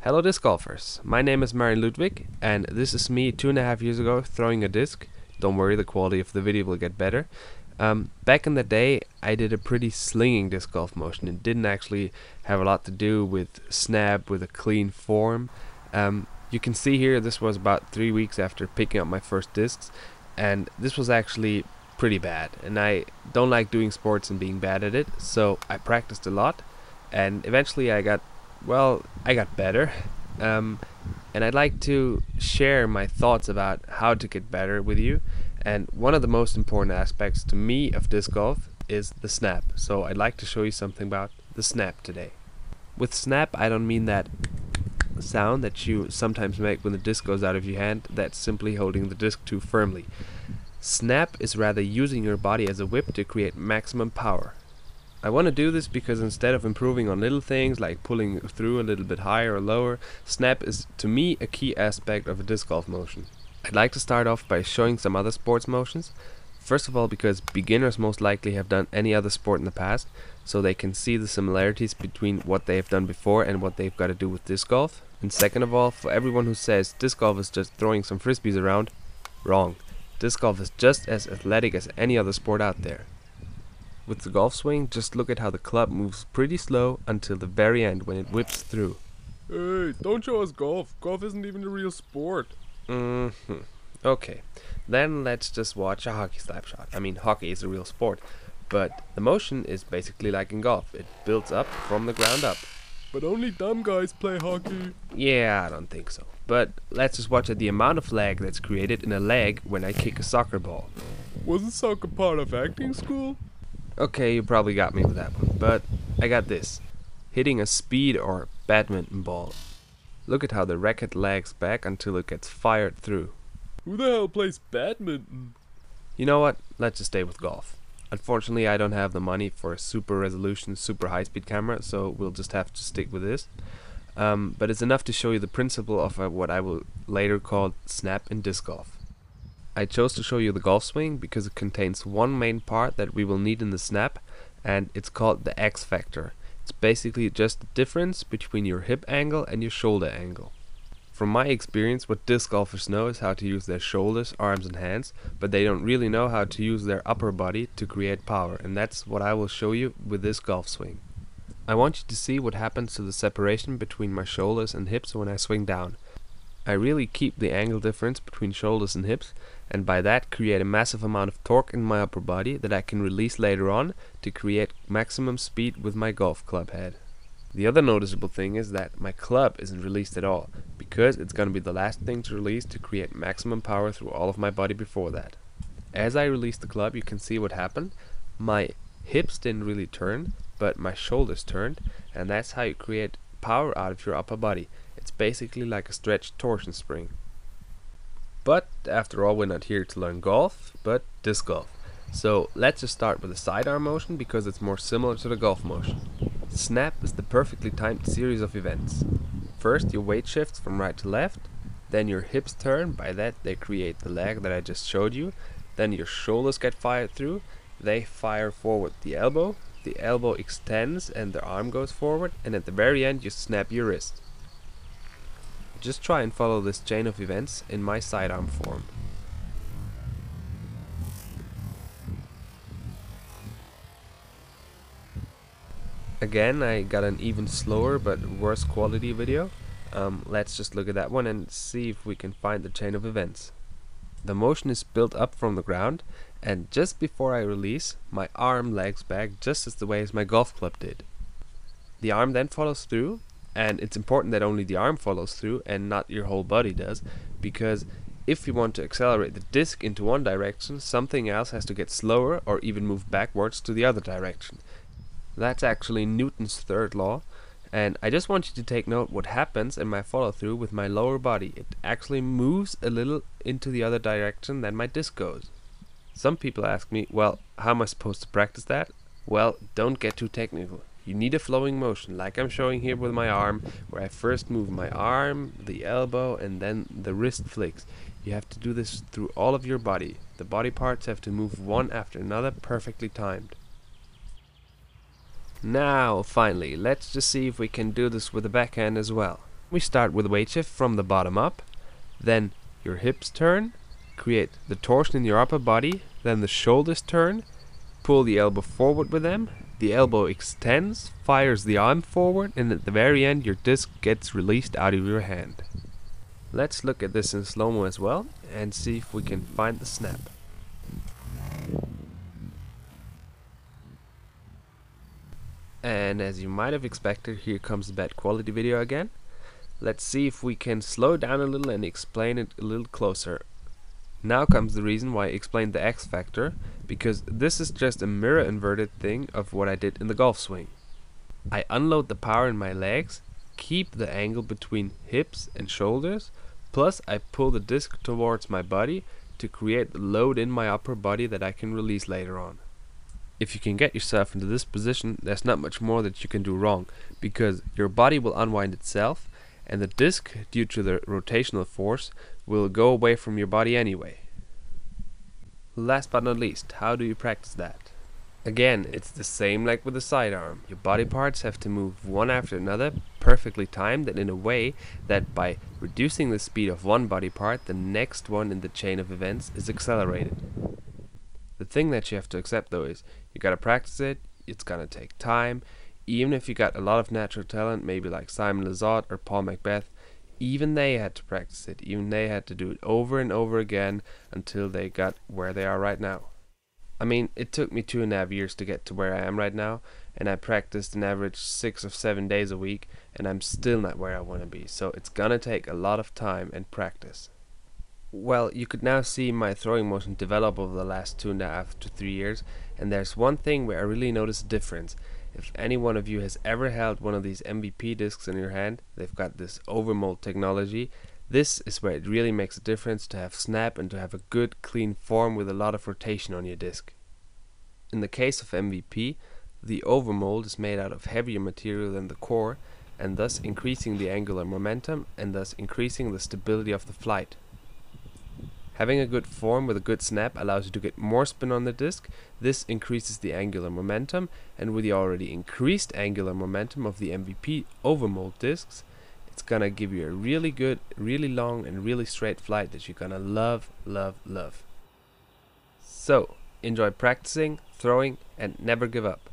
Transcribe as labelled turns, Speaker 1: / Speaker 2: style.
Speaker 1: Hello disc golfers, my name is Marian Ludwig and this is me 2.5 years ago throwing a disc. Don't worry, the quality of the video will get better. Back in the day I did a pretty slinging disc golf motion. It didn't actually have a lot to do with snap, with a clean form. You can see here this was about 3 weeks after picking up my first discs, and this was actually pretty bad, and I don't like doing sports and being bad at it, so I practiced a lot and eventually I got better, and I'd like to share my thoughts about how to get better with you. And one of the most important aspects to me of disc golf is the snap, so I'd like to show you something about the snap today. With snap I don't mean that sound that you sometimes make when the disc goes out of your hand. That's simply holding the disc too firmly. Snap is rather using your body as a whip to create maximum power. I want to do this because instead of improving on little things like pulling through a little bit higher or lower, snap is to me a key aspect of a disc golf motion. I'd like to start off by showing some other sports motions. First of all, because beginners most likely have done any other sport in the past, so they can see the similarities between what they've done before and what they've got to do with disc golf. And second of all, for everyone who says disc golf is just throwing some frisbees around, wrong. Disc golf is just as athletic as any other sport out there. With the golf swing, just look at how the club moves pretty slow until the very end when it whips through.
Speaker 2: Hey, don't show us golf. Golf isn't even a real sport.
Speaker 1: Okay, then let's just watch a hockey slap shot. I mean, hockey is a real sport, but the motion is basically like in golf. It builds up from the ground up.
Speaker 2: But only dumb guys play hockey.
Speaker 1: Yeah, I don't think so. But let's just watch at the amount of lag that's created in a leg when I kick a soccer ball.
Speaker 2: Wasn't soccer part of acting school?
Speaker 1: Okay, you probably got me with that one, but I got this. Hitting a speed or badminton ball. Look at how the racket lags back until it gets fired through.
Speaker 2: Who the hell plays badminton?
Speaker 1: You know what? Let's just stay with golf. Unfortunately, I don't have the money for a super resolution, super high-speed camera, so we'll just have to stick with this. But it's enough to show you the principle of what I will later call snap in disc golf. I chose to show you the golf swing because it contains one main part that we will need in the snap, and it's called the X factor. It's basically just the difference between your hip angle and your shoulder angle. From my experience, what disc golfers know is how to use their shoulders, arms and hands, but they don't really know how to use their upper body to create power, and that's what I will show you with this golf swing. I want you to see what happens to the separation between my shoulders and hips when I swing down. I really keep the angle difference between shoulders and hips, and by that create a massive amount of torque in my upper body that I can release later on to create maximum speed with my golf club head. The other noticeable thing is that my club isn't released at all, because it's going to be the last thing to release to create maximum power through all of my body before that. As I release the club, you can see what happened. My hips didn't really turn, but my shoulders turned, and that's how you create power out of your upper body. It's basically like a stretched torsion spring. But after all, we're not here to learn golf, but disc golf. So let's just start with the sidearm motion because it's more similar to the golf motion. Snap is the perfectly timed series of events. First your weight shifts from right to left, then your hips turn, by that they create the lag that I just showed you, then your shoulders get fired through, they fire forward the elbow extends and the arm goes forward, and at the very end you snap your wrist. Just try and follow this chain of events in my sidearm form. Again, I got an even slower but worse quality video. Let's just look at that one and see if we can find the chain of events. The motion is built up from the ground, and just before I release, my arm lags back just as the way as my golf club did. The arm then follows through, and it's important that only the arm follows through and not your whole body does, because if you want to accelerate the disc into one direction, something else has to get slower or even move backwards to the other direction. That's actually Newton's third law, and I just want you to take note what happens in my follow through with my lower body. It actually moves a little into the other direction than my disc goes. Some people ask me, well, how am I supposed to practice that? Well, don't get too technical. You need a flowing motion, like I'm showing here with my arm, where I first move my arm, the elbow, and then the wrist flicks. You have to do this through all of your body. The body parts have to move one after another, perfectly timed. Now, finally, let's just see if we can do this with the backhand as well. We start with weight shift from the bottom up, then your hips turn, create the torsion in your upper body, then the shoulders turn, pull the elbow forward with them, the elbow extends, fires the arm forward, and at the very end your disc gets released out of your hand. Let's look at this in slow-mo as well and see if we can find the snap. And as you might have expected, here comes the bad quality video again. Let's see if we can slow down a little and explain it a little closer. Now comes the reason why I explained the X factor, because this is just a mirror inverted thing of what I did in the golf swing. I unload the power in my legs, keep the angle between hips and shoulders, plus I pull the disc towards my body to create the load in my upper body that I can release later on. If you can get yourself into this position, there's not much more that you can do wrong, because your body will unwind itself and the disc, due to the rotational force, will go away from your body anyway. Last but not least, how do you practice that? Again, it's the same like with the sidearm. Your body parts have to move one after another, perfectly timed and in a way that by reducing the speed of one body part, the next one in the chain of events is accelerated. The thing that you have to accept though is, you gotta practice it, it's gonna take time. Even if you got a lot of natural talent, maybe like Simon Lizotte or Paul Macbeth, even they had to practice it, even they had to do it over and over again until they got where they are right now. I mean, it took me 2.5 years to get to where I am right now, and I practiced an average 6 or 7 days a week, and I'm still not where I want to be, so it's gonna take a lot of time and practice. Well, you could now see my throwing motion develop over the last 2.5 to 3 years, and there's one thing where I really notice a difference. If any one of you has ever held one of these MVP discs in your hand, they've got this overmold technology. This is where it really makes a difference to have snap and to have a good clean form with a lot of rotation on your disc. In the case of MVP, the overmold is made out of heavier material than the core, and thus increasing the angular momentum and thus increasing the stability of the flight. Having a good form with a good snap allows you to get more spin on the disc. This increases the angular momentum, and with the already increased angular momentum of the MVP overmold discs, it's gonna give you a really good, really long and really straight flight that you're gonna love, love, love. So, enjoy practicing, throwing, and never give up.